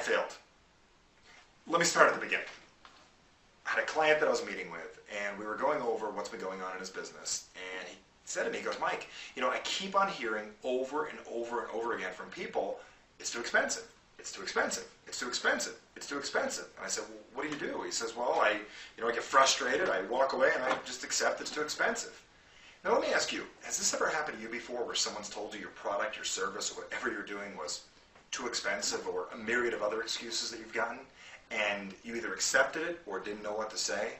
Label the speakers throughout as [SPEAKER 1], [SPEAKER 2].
[SPEAKER 1] failed. Let me start at the beginning. I had a client that I was meeting with, and we were going over what's been going on in his business, and he said to me, he goes, Mike, I keep on hearing over and over and over again from people, it's too expensive, it's too expensive, it's too expensive, it's too expensive. And I said, well, what do you do? He says, well, I get frustrated, I walk away, and I just accept it's too expensive. Now let me ask you, has this ever happened to you before where someone's told you your product, your service, or whatever you're doing was too expensive, or a myriad of other excuses that you've gotten, and you either accepted it or didn't know what to say?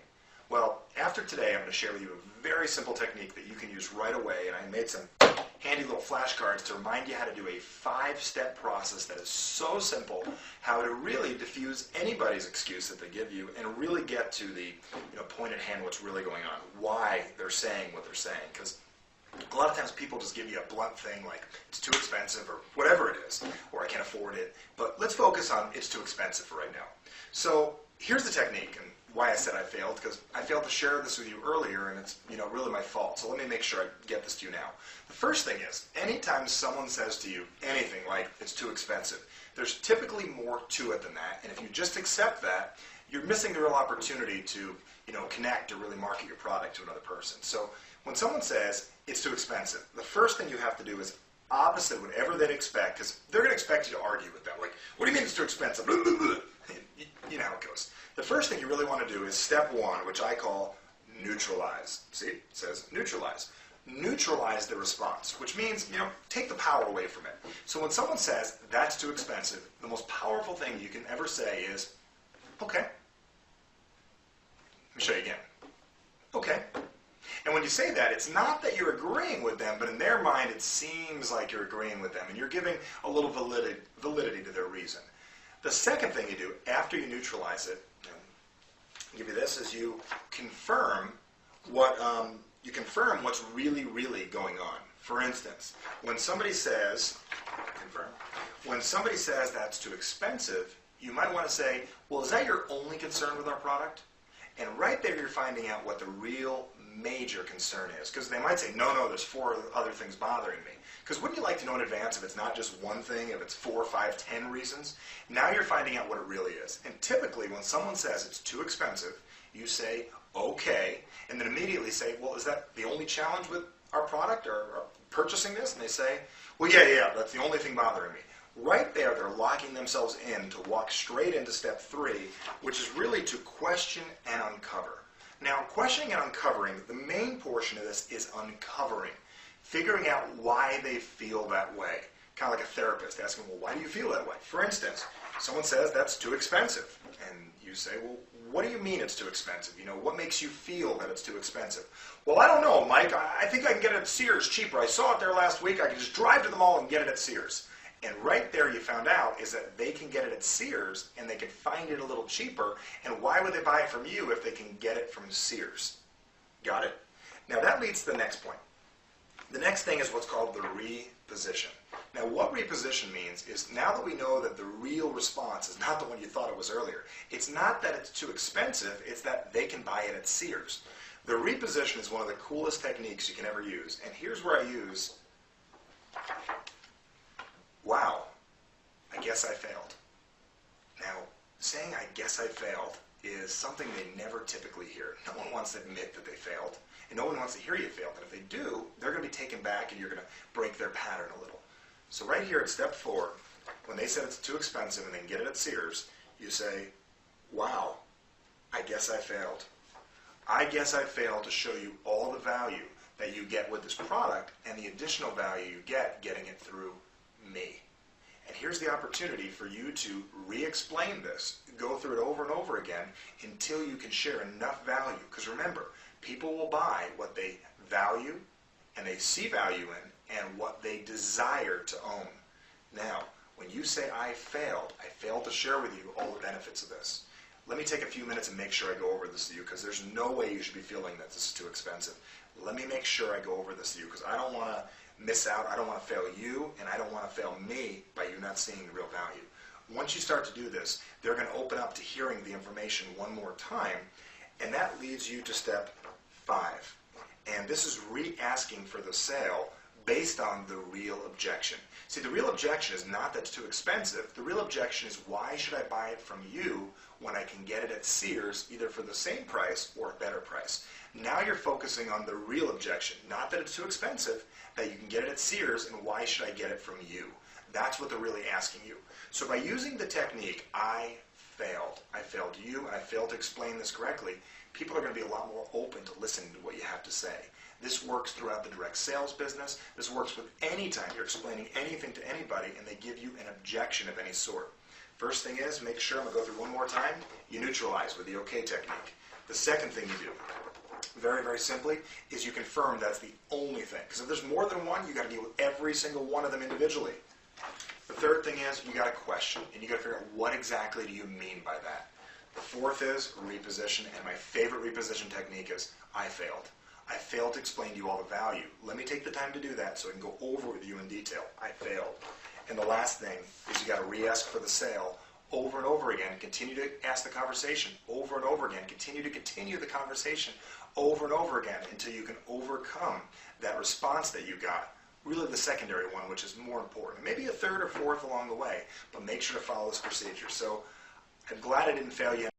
[SPEAKER 1] Well, after today, I'm going to share with you a very simple technique that you can use right away, and I made some handy little flashcards to remind you how to do a 5-step process that is so simple, how to really diffuse anybody's excuse that they give you and really get to the point at hand, what's really going on, why they're saying what they're saying. Because a lot of times people just give you a blunt thing like it's too expensive or whatever it is, or I can't afford it. But let's focus on it's too expensive for right now. So here's the technique and why I said I failed, because I failed to share this with you earlier, and it's really my fault. So let me make sure I get this to you now. The first thing is, anytime someone says to you anything like it's too expensive, there's typically more to it than that. And if you just accept that, you're missing the real opportunity to connect or really market your product to another person. So when someone says it's too expensive, the first thing you have to do is opposite whatever they'd expect, because they're going to expect you to argue with them. Like, what do you mean it's too expensive? You know how it goes. The first thing you really want to do is step 1, which I call neutralize. See, it says neutralize. Neutralize the response, which means, take the power away from it. So when someone says that's too expensive, the most powerful thing you can ever say is, okay. Let me show you again. Okay. And when you say that, it's not that you're agreeing with them, but in their mind it seems like you're agreeing with them, and you're giving a little validity to their reason. The second thing you do after you neutralize it, I'll give you this, is you confirm what's really, really going on. For instance, when somebody says, that's too expensive, you might want to say, well, is that your only concern with our product? And right there you're finding out what the real major concern is. Because they might say, no, there's 4 other things bothering me. Because wouldn't you like to know in advance if it's not just one thing, if it's 4, 5, 10 reasons? Now you're finding out what it really is. And typically when someone says it's too expensive, you say, okay, and then immediately say, well, is that the only challenge with our product or purchasing this? And they say, well, yeah, that's the only thing bothering me. Right there, they're locking themselves in to walk straight into step 3, which is really to question and uncover. Now, questioning and uncovering, the main portion of this is uncovering, figuring out why they feel that way. Kind of like a therapist asking, well, why do you feel that way? For instance, someone says that's too expensive, and you say, well, what do you mean it's too expensive? What makes you feel that it's too expensive? Well, I don't know, Mike. I think I can get it at Sears cheaper. I saw it there last week. I can just drive to the mall and get it at Sears. And right there you found out is that they can get it at Sears and they can find it a little cheaper. And why would they buy it from you if they can get it from Sears? Got it? Now that leads to the next point. The next thing is what's called the reposition. Now what reposition means is now that we know that the real response is not the one you thought it was earlier. It's not that it's too expensive, it's that they can buy it at Sears. The reposition is one of the coolest techniques you can ever use. And here's where I use, wow, I guess I failed. Now, saying I guess I failed is something they never typically hear. No one wants to admit that they failed, and no one wants to hear you failed. And if they do, they're going to be taken back and you're going to break their pattern a little. So right here at step 4, when they said it's too expensive and they can get it at Sears, you say, wow, I guess I failed. I guess I failed to show you all the value that you get with this product and the additional value you get getting it through me. And here's the opportunity for you to re-explain this, go through it over and over again until you can share enough value. Because remember, people will buy what they value and they see value in and what they desire to own. Now, when you say I failed to share with you all the benefits of this. Let me take a few minutes and make sure I go over this to you, because there's no way you should be feeling that this is too expensive. Let me make sure I go over this to you, because I don't want to miss out, I don't want to fail you, and I don't want to fail me by you not seeing the real value. Once you start to do this, they're going to open up to hearing the information one more time, and that leads you to step 5. And this is re-asking for the sale based on the real objection. See, the real objection is not that it's too expensive. The real objection is, why should I buy it from you when I can get it at Sears either for the same price or a better price? Now you're focusing on the real objection, not that it's too expensive, that you can get it at Sears, and why should I get it from you? That's what they're really asking you. So by using the technique, I failed you, and I failed to explain this correctly, people are going to be a lot more open to listening to what you have to say. This works throughout the direct sales business. This works with any time you're explaining anything to anybody and they give you an objection of any sort. First thing is, make sure, I'm going to go through one more time, you neutralize with the OK technique. The second thing you do, very, very simply, is you confirm that's the only thing. Because if there's more than one, you've got to deal with every single one of them individually. The third thing is, you got to question, and you got to figure out what exactly do you mean by that. The fourth is reposition, and my favorite reposition technique is, I failed. I failed to explain to you all the value. Let me take the time to do that so I can go over with you in detail. I failed. And the last thing is, you got to re-ask for the sale over and over again. Continue to ask the conversation over and over again. Continue the conversation over and over again until you can overcome that response that you got. Really the secondary one, which is more important. Maybe a third or fourth along the way, but make sure to follow this procedure. So I'm glad I didn't fail you.